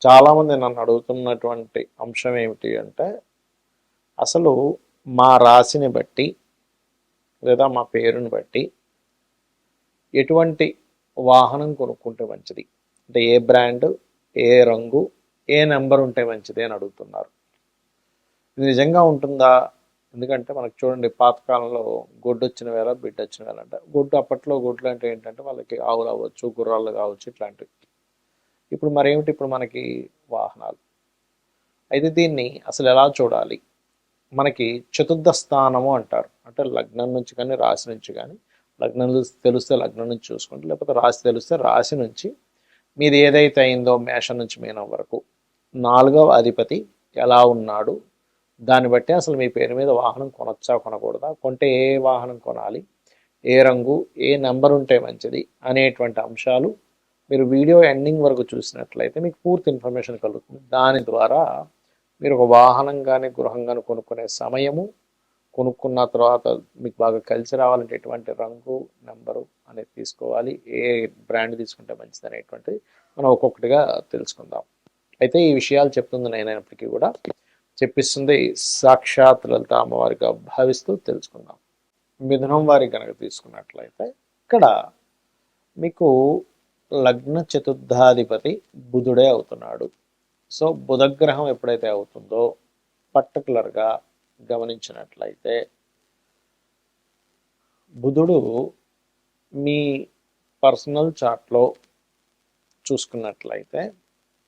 చాలామంది నన్ను అడుగుతున్నటువంటి అంశం ఏమిటి అంటే, అసలు మా రాశిని బట్టి లేదా మా పేరుని బట్టి ఎటువంటి వాహనం కొనుక్కుంటే మంచిది, అంటే ఏ బ్రాండ్, ఏ రంగు, ఏ నెంబర్ ఉంటే మంచిది అని అడుగుతున్నారు. ఇది నిజంగా ఉంటుందా? ఎందుకంటే మనకు చూడండి, పాతకాలంలో గొడ్డు వచ్చిన వేళ బిడ్డ వచ్చిన వేళ అంటే, గొడ్డు అప్పట్లో గొడ్లు అంటే ఏంటంటే వాళ్ళకి ఆవులు అవ్వచ్చు, గుర్రాలు కావచ్చు, ఇట్లాంటివి. ఇప్పుడు మరేమిటి, ఇప్పుడు మనకి వాహనాలు. అయితే దీన్ని అసలు ఎలా చూడాలి? మనకి చతుర్థ స్థానము అంటారు, అంటే లగ్నం నుంచి కానీ రాశి నుంచి కానీ, లగ్నం తెలిస్తే లగ్నం నుంచి చూసుకోండి, లేకపోతే రాశి తెలిస్తే రాశి నుంచి మీది ఏదైతే అయిందో మేషం నుంచి మీనం వరకు 4వ అధిపతి ఎలా ఉన్నాడు, దాన్ని బట్టి అసలు మీ పేరు మీద వాహనం కొనొచ్చా కొనకూడదా, కొంటే ఏ వాహనం కొనాలి, ఏ రంగు, ఏ నెంబర్ ఉంటే మంచిది అనేటువంటి అంశాలు మీరు వీడియో ఎండింగ్ వరకు చూసినట్లయితే మీకు పూర్తి ఇన్ఫర్మేషన్ కలుగుతుంది. దాని ద్వారా మీరు ఒక వాహనం కానీ గృహం కానీ కొనుక్కునే సమయము, కొనుక్కున్న తర్వాత మీకు బాగా కలిసి రావాలంటే ఎటువంటి రంగు, నెంబరు అనేది తీసుకోవాలి, ఏ బ్రాండ్ తీసుకుంటే మంచిది అనేటువంటిది మనం ఒక్కొక్కటిగా తెలుసుకుందాం. అయితే ఈ విషయాలు చెప్తుంది నేనైనప్పటికీ కూడా చెప్పిస్తుంది సాక్షాత్ లలిత అమ్మవారిగా భావిస్తూ తెలుసుకుందాం. మిథునం వారి కనుక తీసుకున్నట్లయితే ఇక్కడ మీకు లగ్న చతుర్థాధిపతి బుధుడే అవుతున్నాడు. సో బుధగ్రహం ఎప్పుడైతే అవుతుందో పర్టికులర్గా గమనించినట్లయితే బుధుడు మీ పర్సనల్ చార్ట్లో చూసుకున్నట్లయితే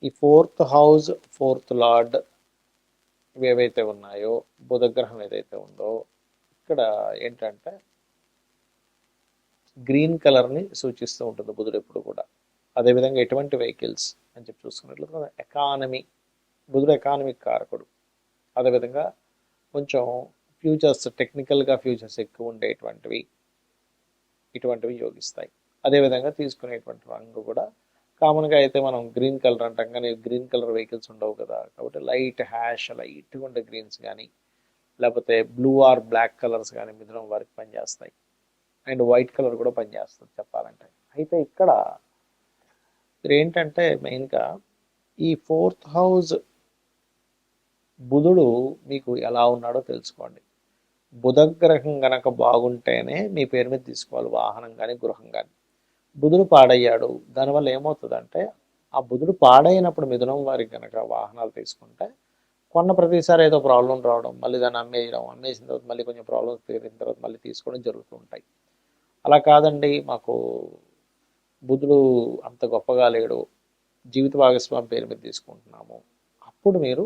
ఈ 4th హౌస్ 4th లార్డ్ ఏవైతే ఉన్నాయో, బుధగ్రహం ఏదైతే ఉందో ఇక్కడ ఏంటంటే గ్రీన్ కలర్ని సూచిస్తూ ఉంటుంది బుధుడు ఎప్పుడు కూడా. అదేవిధంగా ఎటువంటి వెహికల్స్ అని చెప్పి చూసుకున్నట్లయితే ఎకానమీ, బుధుడు ఎకానమిక్ కారకుడు. అదేవిధంగా కొంచెం ఫ్యూచర్స్, టెక్నికల్గా ఫ్యూచర్స్ ఎక్కువ ఉండేటువంటివి, ఇటువంటివి యోగిస్తాయి. అదేవిధంగా తీసుకునేటువంటి రంగు కూడా కామన్గా అయితే మనం గ్రీన్ కలర్ అంటాం, కానీ గ్రీన్ కలర్ వెహికల్స్ ఉండవు కదా, కాబట్టి లైట్ హ్యాష్, లైట్గా ఉండే గ్రీన్స్ కానీ, లేకపోతే బ్లూ ఆర్ బ్లాక్ కలర్స్ కానీ మిథునం వారికి పనిచేస్తాయి. అండ్ వైట్ కలర్ కూడా పనిచేస్తుంది చెప్పాలంటే. అయితే ఇక్కడ మీరు ఏంటంటే మెయిన్గా ఈ 4th హౌస్ బుధుడు మీకు ఎలా ఉన్నాడో తెలుసుకోండి. బుధగ్రహం గనక బాగుంటేనే మీ పేరు మీద తీసుకోవాలి వాహనం కానీ గృహం కానీ. బుధుడు పాడయ్యాడు, దానివల్ల ఏమవుతుందంటే ఆ బుధుడు పాడైనప్పుడు మిథునం వారికి కనుక వాహనాలు తీసుకుంటే కొన్న ప్రతిసారి ఏదో ప్రాబ్లం రావడం, మళ్ళీ దాన్ని అమ్మేయడం, అమ్మేసిన తర్వాత మళ్ళీ కొంచెం ప్రాబ్లమ్స్ తీరిన తర్వాత మళ్ళీ తీసుకోవడం జరుగుతూ ఉంటాయి. అలా కాదండి, మాకు బుధుడు అంత గొప్పగా లేడు, జీవిత భాగస్వామి పేరు మీద తీసుకుంటున్నాము, అప్పుడు మీరు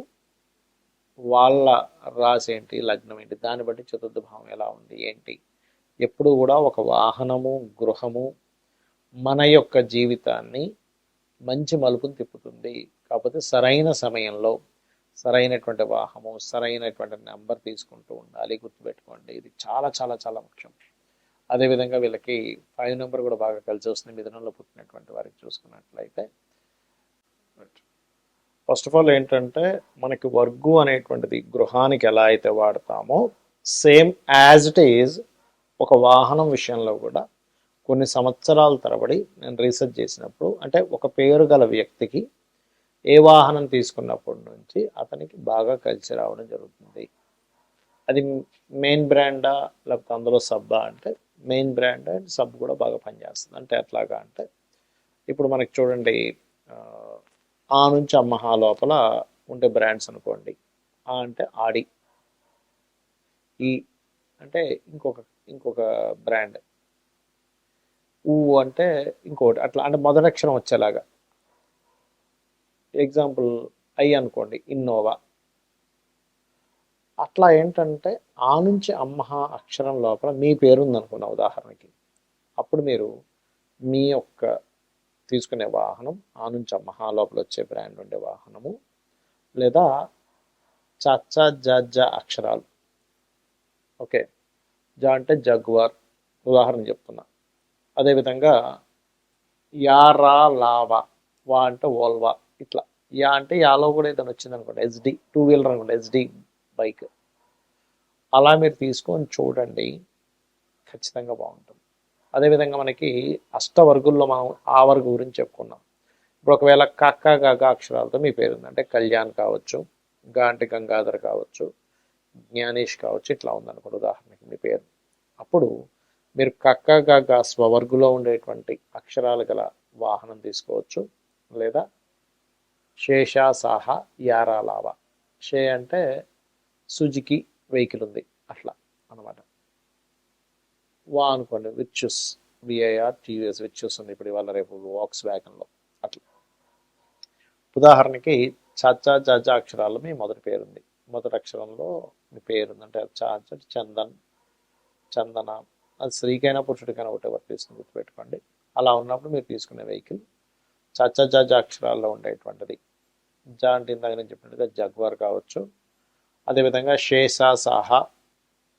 వాళ్ళ రాశి ఏంటి, లగ్నం ఏంటి, దాన్ని బట్టి చతుర్థ భావం ఎలా ఉంది ఏంటి. ఎప్పుడు కూడా ఒక వాహనము, గృహము మన యొక్క జీవితాన్ని మంచి మలుపుని తిప్పుతుంది. కాకపోతే సరైన సమయంలో సరైనటువంటి వాహనము, సరైనటువంటి నెంబర్ తీసుకుంటూ ఉండాలి. గుర్తుపెట్టుకోండి, ఇది చాలా చాలా చాలా ముఖ్యం. అదేవిధంగా వీళ్ళకి 5 నెంబర్ కూడా బాగా కలిసి వస్తుంది మిథునంలో పుట్టినటువంటి వారికి చూసుకున్నట్లయితే. ఫస్ట్ ఆఫ్ ఆల్ ఏంటంటే మనకి వర్గు అనేటువంటిది గృహానికి ఎలా అయితే వాడతామో సేమ్ యాజ్ ఇట్ ఈజ్ ఒక వాహనం విషయంలో కూడా కొన్ని సంవత్సరాల తరబడి నేను రీసెర్చ్ చేసినప్పుడు, అంటే ఒక పేరు గల వ్యక్తికి ఏ వాహనం తీసుకున్నప్పటి నుంచి అతనికి బాగా కలిసి రావడం జరుగుతుంది. అది మెయిన్ బ్రాండా లేకపోతే అందులో సబ్బా అంటే మెయిన్ బ్రాండ్ అండ్ సబ్ కూడా బాగా పనిచేస్తుంది. అంటే ఎట్లాగా అంటే ఇప్పుడు మనకి చూడండి, ఆ నుంచి అమ్మహా లోపల ఉండే బ్రాండ్స్ అనుకోండి. ఆ అంటే ఆడి, ఈ అంటే ఇంకొక బ్రాండ్, ఊ అంటే ఇంకోటి, అట్లా అంటే మొదటి అక్షరం వచ్చేలాగా. ఎగ్జాంపుల్ ఐ అనుకోండి, ఇన్నోవా. అట్లా ఏంటంటే ఆ నుంచి అమ్మహ అక్షరం లోపల మీ పేరు ఉందనుకున్న ఉదాహరణకి, అప్పుడు మీరు మీ యొక్క తీసుకునే వాహనం ఆ నుంచి అమ్మహ లోపల వచ్చే బ్రాండ్ ఉండే వాహనము, లేదా చచ్చ జ అక్షరాలు. ఓకే, జ అంటే జగ్వార్ ఉదాహరణ చెప్తున్నా. అదేవిధంగా యా రా లావా, వా అంటే ఓల్వా. ఇట్లా యా అంటే యాలో కూడా ఏదైనా వచ్చింది అనుకోండి, ఎస్డి 2 వీలర్ అనుకోండి, ఎస్డి బైక్. అలా మీరు తీసుకొని చూడండి, ఖచ్చితంగా బాగుంటుంది. అదేవిధంగా మనకి అష్టవర్గుల్లో మనం ఆ వర్గు గురించి చెప్పుకున్నాం. ఇప్పుడు ఒకవేళ కక్క గగ అక్షరాలతో మీ పేరు ఉంది అంటే కళ్యాణ్ కావచ్చు, గా అంటే గంగాధర్ కావచ్చు, జ్ఞానేష్ కావచ్చు, ఇట్లా ఉందనుకోండి ఉదాహరణకి మీ పేరు. అప్పుడు మీరు కక్క గగ స్వవర్గులో ఉండేటువంటి అక్షరాలు గల వాహనం తీసుకోవచ్చు, లేదా శేషా సాహా యారాలావా. షే అంటే సుజుకి వెహికల్ ఉంది అట్లా అనమాట. వా అనుకోండి విచ్చుస్, విఐఆర్ టీవీఎస్ విచ్చుస్ ఉంది ఇప్పుడు ఇవాళ రేపు వాక్స్ వ్యాగన్లో అట్లా. ఉదాహరణకి చచ్చా జజ అక్షరాల్లో మీ మొదటి పేరుంది, మొదటి అక్షరంలో మీ పేరుంది అంటే చాచ చందన్, చందన, అది స్త్రీకైనా పురుషుడికైనా ఒకటే వర్తిస్తుంది గుర్తుపెట్టుకోండి. అలా ఉన్నప్పుడు మీరు తీసుకునే వెహికల్ చచ్చ జజ అక్షరాల్లో ఉండేటువంటిది. జ అంటే ఇందాక నేను చెప్పినట్టుగా జగ్వర్ కావచ్చు, అదేవిధంగా షేషా సాహా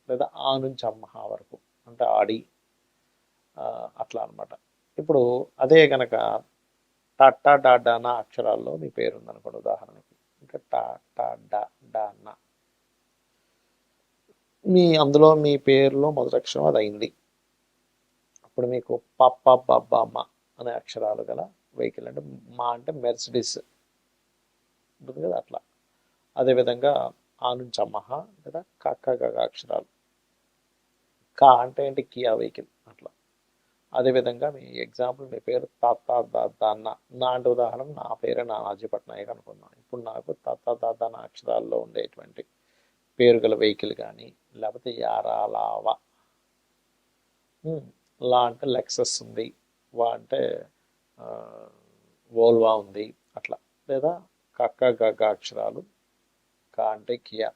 లేదా ఆ నుంచి అమ్మహ వరకు అంటే ఆడి, అట్లా అనమాట. ఇప్పుడు అదే కనుక టట్టా డాడానా అక్షరాల్లో మీ పేరు ఉందనుకోండి ఉదాహరణకి, అంటే టా టా డా డానా, మీ అందులో మీ పేరులో మొదటి అక్షరం అది అయింది. అప్పుడు మీకు పప్ప బబ్బమ్మ అనే అక్షరాలు గల వెహికల్ అంటే మా అంటే మెర్సిడిస్ ఉంటుంది కదా అట్లా. అదేవిధంగా ఆ నుంచి అమ్మహ లేదా కక్క గగ అక్షరాలు, కా అంటే ఏంటి కియా వెహికల్ అట్లా. అదేవిధంగా మీ ఎగ్జాంపుల్ మీ పేరు తాత దాన్న, నా అంటే ఉదాహరణ నా పేరే నానాజీ పట్నాయక్ అనుకుందాం. ఇప్పుడు నాకు తాత దాదాన అక్షరాల్లో ఉండేటువంటి పేరు గల వెహికల్ కానీ, లేకపోతే యారాలావా, లా అంటే లెక్సస్ ఉంది, వా అంటే వోల్వా ఉంది అట్లా. లేదా కక్క గగ అక్షరాలు, కా అంటే కియా,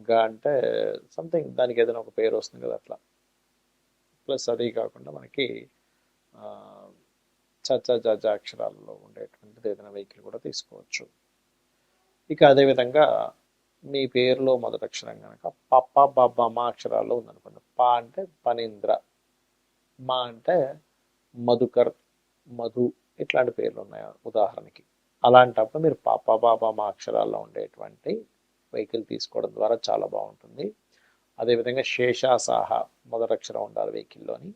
గా అంటే సంథింగ్ దానికి ఏదైనా ఒక పేరు వస్తుంది కదా అట్లా. ప్లస్ అది కాకుండా మనకి చచ్చ జజ అక్షరాలలో ఉండేటువంటిది ఏదైనా వెహికల్ కూడా తీసుకోవచ్చు. ఇక అదేవిధంగా మీ పేరులో మొదటి అక్షరం కనుక పప్ప బబ్బ మా అక్షరాల్లో ఉందనుకోండి. పా అంటే పనీంద్ర, మా అంటే మధుకర్, మధు, ఇట్లాంటి పేర్లు ఉన్నాయి ఉదాహరణకి. అలాంటప్పుడు మీరు పాప బాబా మా అక్షరాల్లో ఉండేటువంటి వెహికల్ తీసుకోవడం ద్వారా చాలా బాగుంటుంది. అదేవిధంగా శేషాసాహ మొదటి అక్షరం ఉండాలి వెహికల్లోని,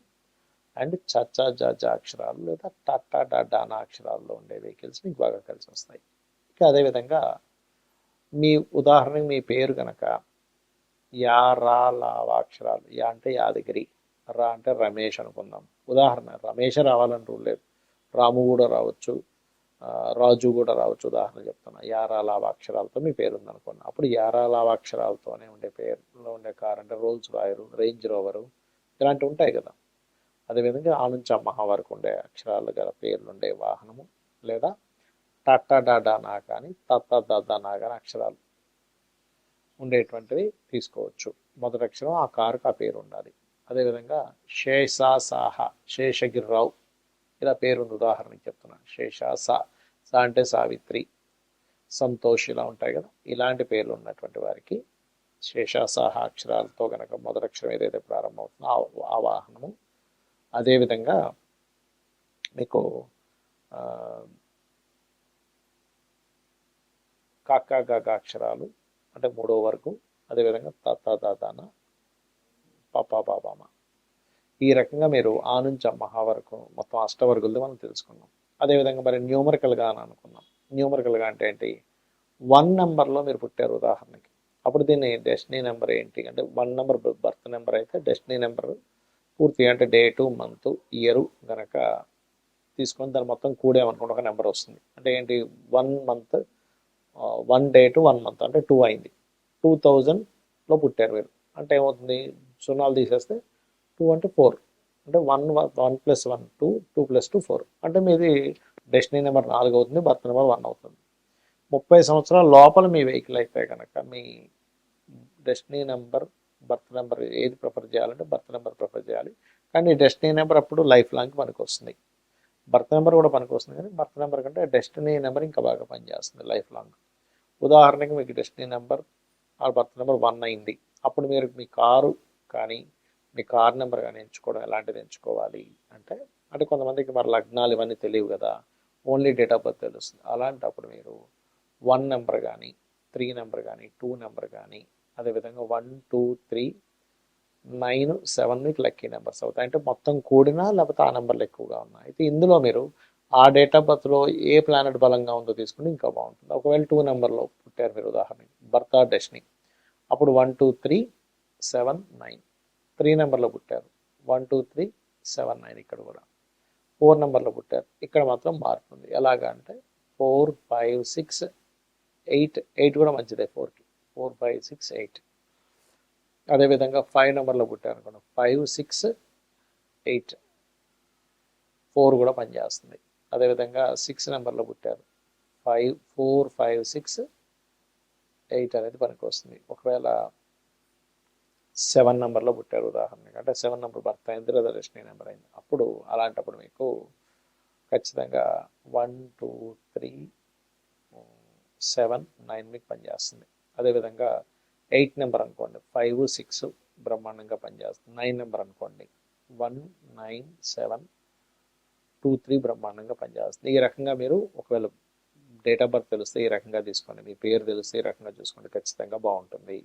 అండ్ చచ్చా జజ అక్షరాలు లేదా టట్టా డాడానా అక్షరాల్లో ఉండే వెహికల్స్ మీకు బాగా కలిసి వస్తాయి. ఇక అదేవిధంగా మీ ఉదాహరణకి మీ పేరు కనుక యా రా లావా అక్షరాలు, యా అంటే యాదగిరి, రా అంటే రమేష్ అనుకుందాం. ఉదాహరణ రమేష్ రావాలని రూల్ లేదు, రాము కూడా రావచ్చు, రాజు కూడా రావచ్చు. ఉదాహరణ చెప్తున్నా, యారాలావ అక్షరాలతో మీ పేరు ఉందనుకోండి. అప్పుడు యారాలావ అక్షరాలతోనే ఉండే పేరులో ఉండే కార్ అంటే రోల్స్ రాయరు, రేంజ్ రోవరు, ఇలాంటివి ఉంటాయి కదా. అదేవిధంగా ఆ నుంచి అమ్మహ వరకు ఉండే అక్షరాలు గల పేర్లు ఉండే వాహనము, లేదా టాటా డాడా నా కానీ తత్తా దాదా నా కానీ అక్షరాలు ఉండేటువంటివి తీసుకోవచ్చు. మొదటి అక్షరం ఆ కారుకు ఆ పేరు ఉండాలి. అదేవిధంగా శేషా సాహ, శేషగిరిరావు ఇలా పేరుంది ఉదాహరణకి చెప్తున్నాను. శేషా సా, సా అంటే సావిత్రి, సంతోష్ ఇలా ఉంటాయి కదా. ఇలాంటి పేర్లు ఉన్నటువంటి వారికి శేషాసాహ అక్షరాలతో కనుక మొదటి అక్షరం ఏదైతే ప్రారంభమవుతుందో ఆ వాహనము. అదేవిధంగా మీకు కాకా గగ అక్షరాలు అంటే మూడో వరకు, అదేవిధంగా తత్తా దాదాన పాపా బాబామ, ఈ రకంగా మీరు ఆ నుంచి అమ్మహ వరకు మొత్తం అష్టవర్గులది మనం తెలుసుకున్నాం. అదేవిధంగా మరి న్యూమరికల్గా అని అనుకున్నాం. న్యూమరికల్గా అంటే ఏంటి, 1 నెంబర్లో మీరు పుట్టారు ఉదాహరణకి, అప్పుడు దీన్ని డెస్టినీ నెంబర్ ఏంటి అంటే 1 నెంబర్ బర్త్ నెంబర్ అయితే డెస్టినీ నెంబర్ పూర్తిగా అంటే డేటు మంత్ ఇయరు కనుక తీసుకొని దాన్ని మొత్తం కూడేమనుకోండి ఒక నెంబర్ వస్తుంది. అంటే ఏంటి 1 మంత్ 1 డేటు 1 మంత్ అంటే 2 అయింది. 2000లో పుట్టారు మీరు అంటే ఏమవుతుంది, సున్నాలు తీసేస్తే 2 అంటే 4 అంటే 1 + 1 2, 2 + 2 4 అంటే మీది డెస్టినీ నెంబర్ 4 అవుతుంది, బర్త్ నెంబర్ 1 అవుతుంది. 30 సంవత్సరాల లోపల మీ వెహికల్ అయితే కనుక మీ డెస్టినీ నెంబర్ బర్త్ నెంబర్ ఏది ప్రిఫర్ చేయాలంటే బర్త్ నెంబర్ ప్రిఫర్ చేయాలి. కానీ డెస్టినీ నెంబర్ అప్పుడు లైఫ్ లాంగ్ పనికి వస్తుంది. బర్త్ నెంబర్ కూడా పనికి వస్తుంది, కానీ బర్త్ నెంబర్ కంటే డెస్టినీ నెంబర్ ఇంకా బాగా పనిచేస్తుంది లైఫ్ లాంగ్. ఉదాహరణకి మీకు డెస్టినీ నెంబర్ ఆ బర్త్ నెంబర్ 1 అయింది, అప్పుడు మీరు మీ కారు కానీ మీ కార్ నెంబర్ కానీ ఎంచుకోవడం ఎలాంటిది ఎంచుకోవాలి అంటే, అంటే కొంతమందికి మరి లగ్నాలు ఇవన్నీ తెలియవు కదా, ఓన్లీ డేట్ ఆఫ్ బర్త్ తెలుస్తుంది. అలాంటప్పుడు మీరు 1 నెంబర్ కానీ 3 నెంబర్ కానీ 2 నెంబర్ కానీ, అదేవిధంగా 1 2 3 9 7 మీకు లక్కీ నెంబర్స్ అవుతాయి. అంటే మొత్తం కూడినా లేకపోతే ఆ నెంబర్లు ఎక్కువగా ఉన్నాయి. అయితే ఇందులో మీరు ఆ డేట్ ఆఫ్ బర్త్లో ఏ ప్లానెట్ బలంగా ఉందో తీసుకుంటే ఇంకా బాగుంటుంది. ఒకవేళ 2 నెంబర్లో పుట్టారు మీరు ఉదాహరణకి, బర్త్ ఆర్ డెస్టినీ, అప్పుడు 1 2 3 7 9. 3 నెంబర్లో పుట్టారు, 1 2 3 7 9. ఇక్కడ కూడా 4 నెంబర్లో పుట్టారు, ఇక్కడ మాత్రం మారుతుంది. ఎలాగా అంటే 4 5 6 8. 8 కూడా మంచిదే 4కి, 4 5 6 8. అదేవిధంగా 5 నెంబర్లో పుట్టారు అనుకోండి, 5 6 8. 4 కూడా పనిచేస్తుంది. అదేవిధంగా 6 నెంబర్లో పుట్టారు, 5 4 5 6 8 అనేది పనికి వస్తుంది. ఒకవేళ 7 నెంబర్లో పుట్టారు ఉదాహరణకి, అంటే 7 నెంబర్ బర్త్ అయింది లేదా డెస్టినీ నెంబర్ అయింది, అప్పుడు అలాంటప్పుడు మీకు ఖచ్చితంగా 1 2 3 7 9 మీకు పనిచేస్తుంది. అదేవిధంగా 8 నెంబర్ అనుకోండి, 5 6 బ్రహ్మాండంగా పనిచేస్తుంది. 9 నెంబర్ అనుకోండి, 1 9 7 2 3 బ్రహ్మాండంగా పనిచేస్తుంది. ఈ రకంగా మీరు ఒకవేళ డేట్ ఆఫ్ బర్త్ తెలిస్తే ఈ రకంగా తీసుకోండి, మీ పేరు తెలిస్తే ఈ రకంగా చూసుకోండి, ఖచ్చితంగా బాగుంటుంది.